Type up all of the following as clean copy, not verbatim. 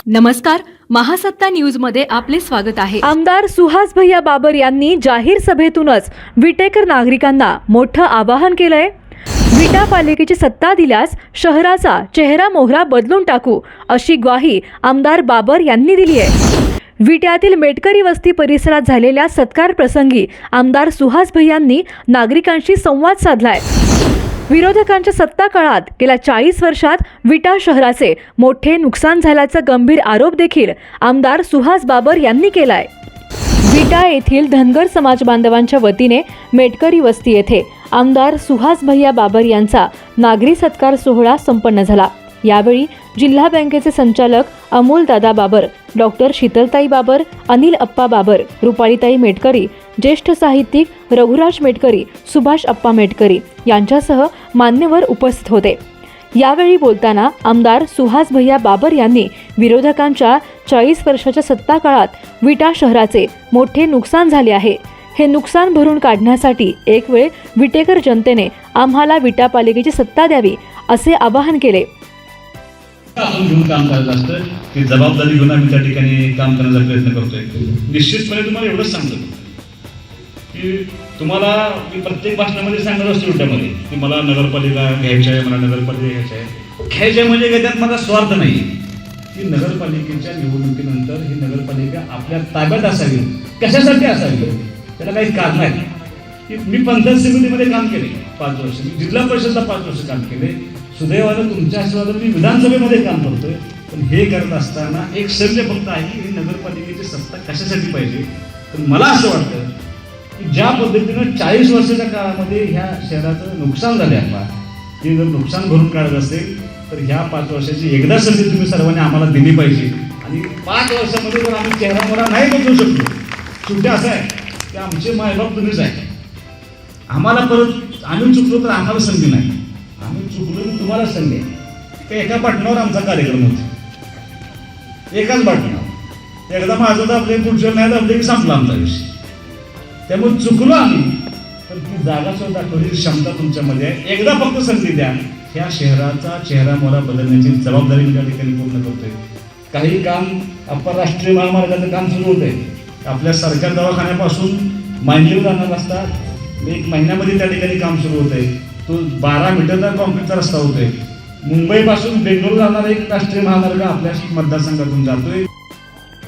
नमस्कार, महासत्ता न्यूज मध्ये आपले स्वागत आहे। आमदार सुहास भैया बाबर यांनी जाहीर सभेतूनच विटेकर नागरिकांना मोठं आवाहन केलंय। विटा पालिकेची सत्ता दिल्यास शहराचा चेहरा मोहरा बदलून टाकू अशी ग्वाही आमदार बाबर यांनी दिली आहे। विट्यातील मेटकरी वस्ती परिसरात झालेल्या सत्कार प्रसंगी आमदार सुहास भैयांनी नागरिकांशी संवाद साधलाय। विरोधकांच्या सत्ता काळात गेल्या 40 वर्षात विटा शहराचे मोठे नुकसान झाल्याचा गंभीर आरोप देखील आमदार सुहास बाबर यांनी केलाय। विटा येथील धनगर समाज बांधवांच्या वतीने मेटकरी वस्ती येथे आमदार सुहास भैया बाबर यांचा नागरी सत्कार सोहळा संपन्न झाला। यावेळी जिल्हा बँकेचे संचालक अमोल दादा बाबर, डॉक्टर शीतलताई बाबर, अनिल अप्पा बाबर, रुपालीताई मेटकरी, ज्येष्ठ साहित्यिक रघुराज मेटकरी, सुभाष अप्पा मेटकरी यांच्यासह मान्यवर उपस्थित होते। यावेळी बोलताना आमदार सुहास भैया बाबर यांनी विरोधकांच्या 40 वर्षाच्या सत्ता काळात विटा शहराचे मोठे नुकसान झाले आहे। हे नुकसान भरून काढण्यासाठी एक वेळ विटेकर जनतेने आम्हाला विटा पालिकेची सत्ता द्यावी असे आवाहन केले। आपण घेऊन काम करायचं असतं, ती जबाबदारी घेऊन आम्ही त्या ठिकाणी काम करण्याचा प्रयत्न करतोय। निश्चितपणे तुम्हाला एवढंच सांगतो की तुम्हाला मी प्रत्येक भाषणामध्ये सांगत असतो विट्यामध्ये की मला नगरपालिका घ्यायची आहे, मला नगरपालिका घ्यायची आहे। घ्यायची म्हणजे काय, त्यात माझा स्वार्थ नाही की नगरपालिकेच्या निवडणुकीनंतर ही नगरपालिका आपल्या ताब्यात असावी। कशासाठी असावी, त्याला काही कारण आहे की मी पंचायत समितीमध्ये काम केले 5 वर्ष, मी जिल्हा परिषदला 5 वर्ष काम केले। सुदैवानं तुमच्या आशीर्वादाने मी विधानसभेमध्ये काम करतोय। पण हे करत असताना एक संधी फक्त आहे की ही नगरपालिकेची सत्ता कशासाठी पाहिजे। तर मला असं वाटतं की ज्या पद्धतीनं 40 वर्षाच्या काळामध्ये ह्या शहराचं नुकसान झाले आहे, हे जर नुकसान भरून काढत असेल तर ह्या 5 वर्षाची एकदा संधी तुम्ही सर्वांनी आम्हाला दिली पाहिजे। आणि 5 वर्षामध्ये जर आम्ही चेहरा मोहरा नाही बदलू शकलो, शेवटी असं आहे की आमचे मायबाप तुम्हीच आहे। आम्हाला परत आम्ही चुकलो तर आम्हाला संधी नाही, आम्ही चुकलो की तुम्हाला संधी आहे। ते एका बटनावर आमचा कार्यक्रम होता, एकाच बटनावर एकदा माझं दाबले पुढच्या नाही दाबले की संपला आमचा विषय। त्यामुळे चुकलो आम्ही तर ती जागा सुद्धा दाखवण्याची क्षमता तुमच्यामध्ये आहे। एकदा फक्त संधी द्या, ह्या शहराचा चेहरा मोहरा बदलण्याची जबाबदारी मी त्या ठिकाणी पूर्ण करतोय। काही काम आपण राष्ट्रीय महामार्गाचं काम सुरू होतंय, आपल्या सरकारी दवाखान्यापासून मांजरी जाणार रस्ता 1 महिन्यामध्ये त्या ठिकाणी काम सुरू होतंय। तो 12 मीटरचा कॉन्क्रीटचा रस्ता होतोय। मुंबईपासून बेंगलोर जाणारा एक राष्ट्रीय महामार्ग आपल्या मतदारसंघातून जातोय।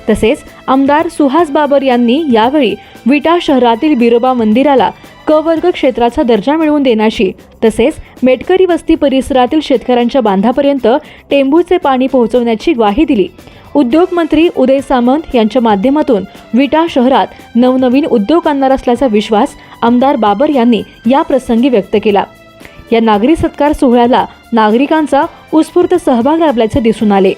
तसेच आमदार सुहास बाबर यांनी यावेळी विटा शहरातील बिरोबा मंदिराला क वर्ग क्षेत्राचा दर्जा मिळवून देण्याची, तसेच मेटकरी वस्ती परिसरातील शेतकऱ्यांच्या बांधापर्यंत टेंबूचे पाणी पोहोचवण्याची ग्वाही दिली। उद्योग मंत्री उदय सामंत यांच्या माध्यमातून विटा शहरात नवनवीन उद्योग आणणार असल्याचा विश्वास आमदार बाबर यांनी या प्रसंगी व्यक्त केला। या नागरी सत्कार सोहळ्याला नागरिकांचा उत्स्फूर्त सहभाग लाभल्याचे दिसून आले।